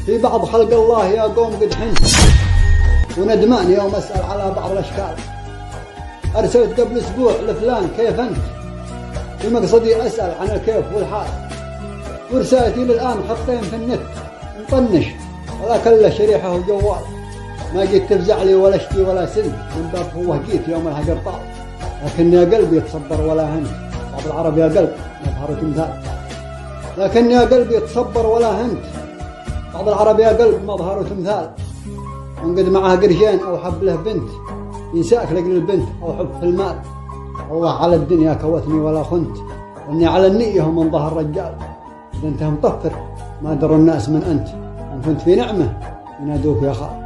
في بعض خلق الله يا قوم قد حنت، وندمان يوم أسأل على بعض الأشكال. أرسلت قبل أسبوع لفلان كيف أنت، في مقصدي أسأل عن الكيف والحال، ورسالتي للآن خطين في النت مطنش ولا كله شريحة وجوال. ما جيت تفزع لي ولا اشتي ولا سن، من باب هو جيت يوم الهجر طال، لكن يا قلبي يتصبر ولا هنت. بعض العرب يا قلب مظهر تمثال، لكن يا قلبي يتصبر ولا هنت. بعض العرب يا قلب مظهر تمثال، وانقد معه قرشين أو حب له بنت، ينساك لقل البنت أو حب في المال. الله على الدنيا كوتني ولا خنت، واني على النية ومن ظهر رجال. إذا انت مطفر ما دروا الناس من أنت، وإن كنت في نعمة ينادوك يا خال.